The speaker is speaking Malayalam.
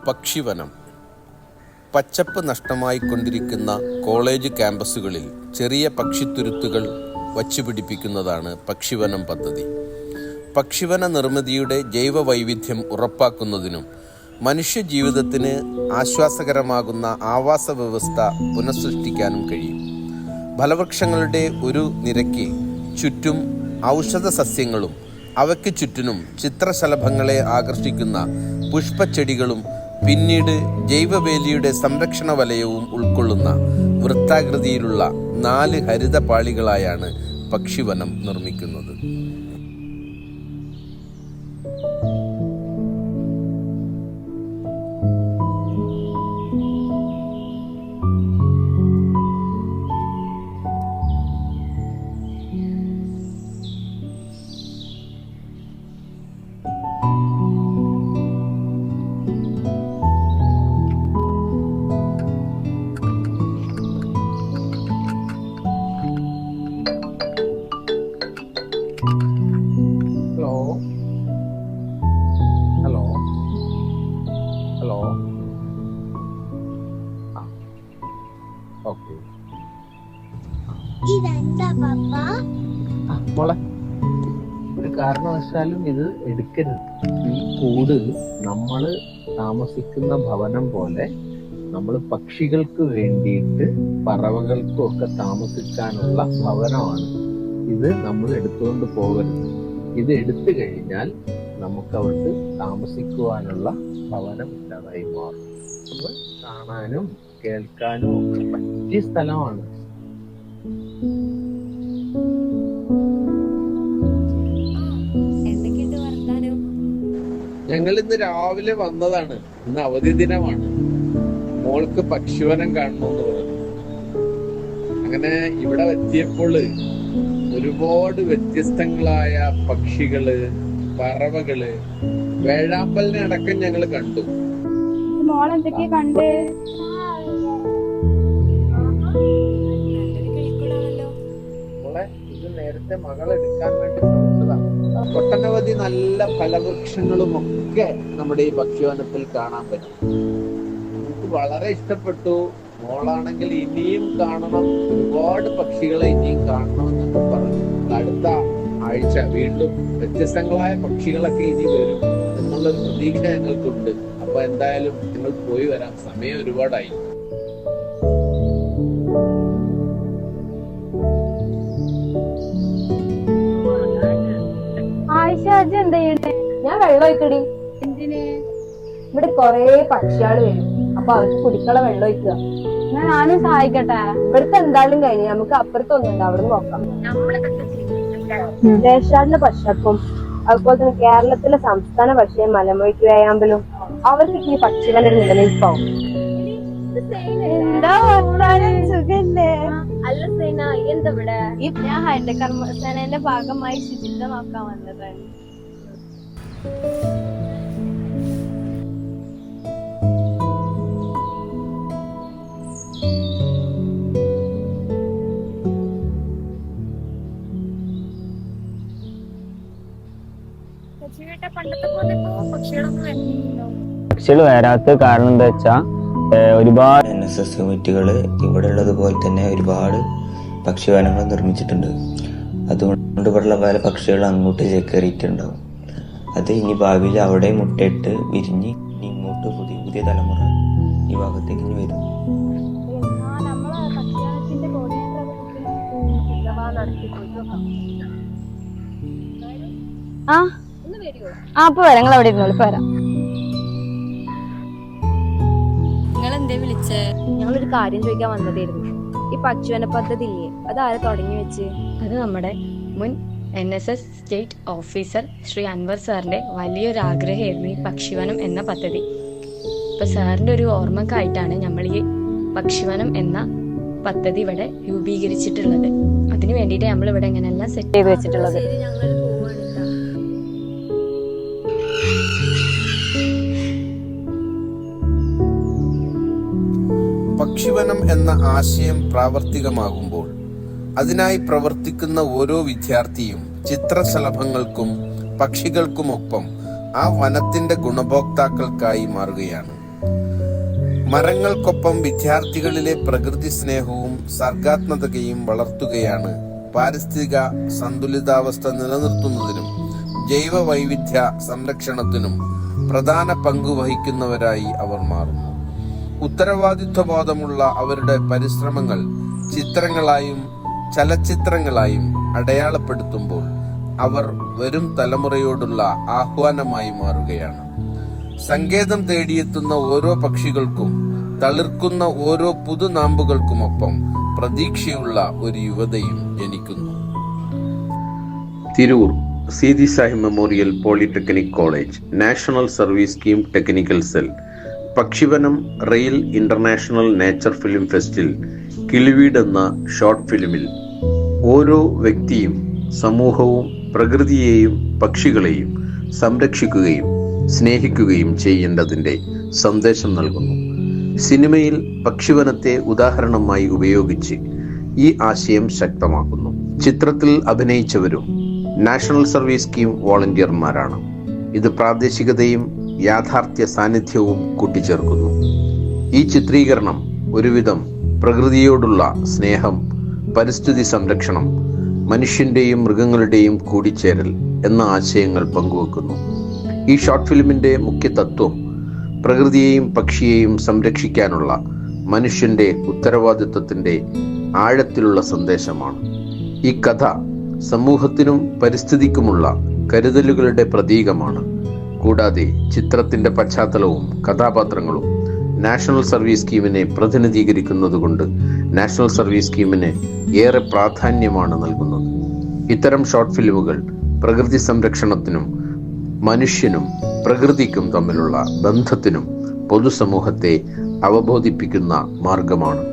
പക്ഷിവനം. പച്ചപ്പ് നഷ്ടമായിക്കൊണ്ടിരിക്കുന്ന കോളേജ് ക്യാമ്പസുകളിൽ ചെറിയ പക്ഷിത്തുരുത്തുകൾ വച്ചുപിടിപ്പിക്കുന്നതാണ് പക്ഷിവനം പദ്ധതി. പക്ഷിവന നിർമ്മിതിയുടെ ജൈവ വൈവിധ്യം ഉറപ്പാക്കുന്നതിനും മനുഷ്യജീവിതത്തിന് ആശ്വാസകരമാകുന്ന ആവാസ വ്യവസ്ഥ പുനഃസൃഷ്ടിക്കാനും കഴിയും. ഫലവൃക്ഷങ്ങളുടെ ഒരു നിരയ്ക്ക് ചുറ്റും ഔഷധ സസ്യങ്ങളും അവയ്ക്ക് ചുറ്റിനും ചിത്രശലഭങ്ങളെ ആകർഷിക്കുന്ന പുഷ്പച്ചെടികളും പിന്നീട് ജൈവവേലിയുടെ സംരക്ഷണ വലയവും ഉൾക്കൊള്ളുന്ന വൃത്താകൃതിയിലുള്ള 4 ഹരിത പാളികളായാണ് പക്ഷിവനം നിർമ്മിക്കുന്നത്. മോളെ, ഒരു കാരണവശാലും ഇത് എടുക്കരുത്. ഈ കൂട് നമ്മൾ താമസിക്കുന്ന ഭവനം പോലെ നമ്മൾ പക്ഷികൾക്ക് വേണ്ടിയിട്ട് പറവകൾക്കും ഒക്കെ താമസിക്കാനുള്ള ഭവനമാണ് ഇത്. നമ്മൾ എടുത്തുകൊണ്ട് പോകരുത്. ഇത് എടുത്തു കഴിഞ്ഞാൽ നമുക്ക് അവർക്ക് താമസിക്കുവാനുള്ള ഭവനം ഇല്ലാതായി മാറും. അപ്പൊ കാണാനും കേൾക്കാനും ഒക്കെ പറ്റിയ സ്ഥലമാണ്. ഞങ്ങൾ ഇന്ന് രാവിലെ വന്നതാണ്. ഇന്ന് അവധി ദിനമാണ്. മോൾക്ക് പക്ഷിവനം കാണണമെന്ന് പറഞ്ഞു. അങ്ങനെ ഇവിടെ എത്തിയപ്പോൾ ഒരുപാട് വ്യത്യസ്തങ്ങളായ പക്ഷികള്, പറവകള്, വേഴാമ്പലിനെ അടക്കം ഞങ്ങൾ കണ്ടു. മോളെന്തൊക്കെയാ കണ്ടേ? മോളെ, ഇത് നേരത്തെ മകളെടുക്കാൻ വേണ്ടി ശ്രമിച്ചതാണ്. ഒട്ടനവധി നല്ല ഫലവൃക്ഷങ്ങളും ഒക്കെ നമ്മുടെ ഈ പക്ഷിവനത്തിൽ കാണാൻ പറ്റും. എനിക്ക് വളരെ ഇഷ്ടപ്പെട്ടു. മോളാണെങ്കിൽ ഇനിയും കാണണം, ഒരുപാട് പക്ഷികളെ ഇനിയും കാണണം എന്നൊക്കെ പറഞ്ഞു. അടുത്ത ആഴ്ച വീണ്ടും വ്യത്യസ്തങ്ങളായ പക്ഷികളൊക്കെ ഇനി വരും എന്നുള്ളൊരു പ്രതീക്ഷ ഞങ്ങൾക്കുണ്ട്. അപ്പൊ എന്തായാലും നിങ്ങൾ പോയി വരാം. സമയം ഒരുപാടായി. ഞാൻ വെള്ളം ഒഴിക്കടി. എന്തിന്? ഇവിടെ കൊറേ പക്ഷികള് വരും. അപ്പൊ അവർക്ക് കുടിക്കള വെള്ളം ഒഴിക്കുക. ഞാനും സഹായിക്കട്ടെ. ഇവിടുത്തെ എന്തായാലും കഴിഞ്ഞു. നമുക്ക് അപ്പുറത്തൊന്നുണ്ട്, അവിടെ നോക്കാം. ദേശാടിലെ പക്ഷിക്കും അതുപോലെ തന്നെ കേരളത്തിലെ സംസ്ഥാന പക്ഷിയെ മലമൊഴിക്ക് വേയാമ്പലും അവർക്ക് ഈ പക്ഷികളുടെ നിലനിൽപ്പാവും. എന്താ സുഖല്ലേ? അല്ല സേന, എന്താ ഇവിടെ? ഞാൻ ഹരിതകർമ്മസേനയുടെ ഭാഗമായി ശുചിത്വം നോക്കാൻ വന്നതാണ്. പക്ഷികൾ വരാത്ത കാരണം എന്താ വെച്ചാ ഒരുപാട് NSS കമ്മിറ്റികള് ഇവിടെ ഉള്ളതുപോലെ തന്നെ ഒരുപാട് പക്ഷിവനങ്ങൾ നിർമ്മിച്ചിട്ടുണ്ട്. അതുകൊണ്ട് ഇവിടെയുള്ള പല പക്ഷികൾ അങ്ങോട്ട് ചേക്കേറിയിട്ടുണ്ടാവും. അത് ഇനി ഭാവിയിൽ അവിടെ മുട്ടയിട്ട് വിരിഞ്ഞ് ഇനി ഇങ്ങോട്ട് പുതിയ പുതിയ തലമുറ ഈ ഭാഗത്തേക്ക് ഇനി വരും. അപ്പൊ വരാം. നിങ്ങൾ അവിടെ ഇരുന്നോളൂ. ഇപ്പൊ വരാം. നിങ്ങളെന്തേ വിളിച്ചേ? ഞങ്ങളൊരു കാര്യം ചോദിക്കാൻ വന്നതായിരുന്നു. ഈ പക്ഷിവന പദ്ധതി ഇല്ലേ, അത് ആരെ തുടങ്ങി വെച്ച്? അത് നമ്മുടെ മുൻ NSS state officer Shri Anwar സാറിന്റെ വലിയൊരു ആഗ്രഹമായിരുന്നു ഈ പക്ഷിവനം എന്ന പദ്ധതി. ഇപ്പൊ സാറിന്റെ ഒരു ഓർമ്മക്കായിട്ടാണ് നമ്മൾ ഈ പക്ഷിവനം എന്ന പദ്ധതി ഇവിടെ രൂപീകരിച്ചിട്ടുള്ളത്. അതിനു വേണ്ടിയിട്ട് നമ്മൾ ഇവിടെ ഇങ്ങനെയെല്ലാം സെറ്റ് ചെയ്ത് വെച്ചിട്ടുള്ളത്. പക്ഷിവനം എന്ന ആശയം പ്രാവർത്തികമാകുമ്പോൾ അതിനായി പ്രവർത്തിക്കുന്ന ഓരോ വിദ്യാർത്ഥിയും ചിത്രശലഭങ്ങൾക്കും പക്ഷികൾക്കുമൊപ്പം ആ വനത്തിന്റെ ഗുണഭോക്താക്കൾക്കായി മാറുകയാണ്. മരങ്ങൾക്കൊപ്പം വിദ്യാർത്ഥികളിലെ പ്രകൃതി സ്നേഹവും സർഗാത്മകതയും വളർത്തുകയാണ് പാരിസ്ഥിതിക സന്തുലിതാവസ്ഥ നിലനിർത്തുന്നതിനും ജൈവ വൈവിധ്യ സംരക്ഷണത്തിനും പ്രധാന പങ്ക് വഹിക്കുന്നവരായി അവർ മാറുന്നു. ഉത്തരവാദിത്വബോധമുള്ള അവരുടെ പരിശ്രമങ്ങൾ ചിത്രങ്ങളായും ചലച്ചിത്രങ്ങളായും അടയാളപ്പെടുത്തുമ്പോൾ അവർ വരും തലമുറയോടുള്ള ആഹ്വാനമായി മാറുകയാണ്. സങ്കേതം തേടിയെത്തുന്ന ഓരോ പക്ഷികൾക്കും തളിർക്കുന്ന ഓരോ പുതുനാമ്പുകൾക്കുമൊപ്പം പ്രതീക്ഷയുള്ള ഒരു യുവതയും ജനിക്കുന്നു. Tirur Seethi Sahib memorial polytechnic college national service scheme technical cell പക്ഷിവനം റെയിൽ ഇന്റർനാഷണൽ നേച്ചർ ഫിലിം ഫെസ്റ്റിൽ കിളിവീട് എന്ന ഷോർട്ട് ഫിലിമിൽ ഓരോ വ്യക്തിയും സമൂഹവും പ്രകൃതിയെയും പക്ഷികളെയും സംരക്ഷിക്കുകയും സ്നേഹിക്കുകയും ചെയ്യേണ്ടതിന്റെ സന്ദേശം നൽകുന്നു. സിനിമയിൽ പക്ഷിവനത്തെ ഉദാഹരണമായി ഉപയോഗിച്ച് ഈ ആശയം ശക്തമാക്കുന്നു. ചിത്രത്തിൽ അഭിനയിച്ചവരും നാഷണൽ സർവീസ് സ്കീം വോളണ്ടിയർമാരാണ്. ഇത് പ്രാദേശികതയും യാഥാർത്ഥ്യ സാന്നിധ്യവും കൂട്ടിച്ചേർക്കുന്നു. ഈ ചിത്രീകരണം ഒരുവിധം പ്രകൃതിയോടുള്ള സ്നേഹം, പരിസ്ഥിതി സംരക്ഷണം, മനുഷ്യന്റെയും മൃഗങ്ങളുടെയും കൂടിച്ചേരൽ എന്ന ആശയങ്ങൾ പങ്കുവെക്കുന്നു. ഈ ഷോർട്ട് ഫിലിമിന്റെ മുഖ്യ തത്വം പ്രകൃതിയെയും പക്ഷിയെയും സംരക്ഷിക്കാനുള്ള മനുഷ്യന്റെ ഉത്തരവാദിത്വത്തിന്റെ ആഴത്തിലുള്ള സന്ദേശമാണ്. ഈ കഥ സമൂഹത്തിനും പരിസ്ഥിതിക്കുമുള്ള കരുതലുകളുടെ പ്രതീകമാണ്. കൂടാതെ ചിത്രത്തിന്റെ പശ്ചാത്തലവും കഥാപാത്രങ്ങളും നാഷണൽ സർവീസ് സ്കീമിനെ പ്രതിനിധീകരിക്കുന്നതുകൊണ്ട് നാഷണൽ സർവീസ് സ്കീമിന് ഏറെ പ്രാധാന്യമാണ് നൽകുന്നത്. ഇത്തരം ഷോർട്ട് ഫിലിമുകൾ പ്രകൃതി സംരക്ഷണത്തിനും മനുഷ്യനും പ്രകൃതിക്കും തമ്മിലുള്ള ബന്ധത്തിനും പൊതുസമൂഹത്തെ അവബോധിപ്പിക്കുന്ന മാർഗമാണ്.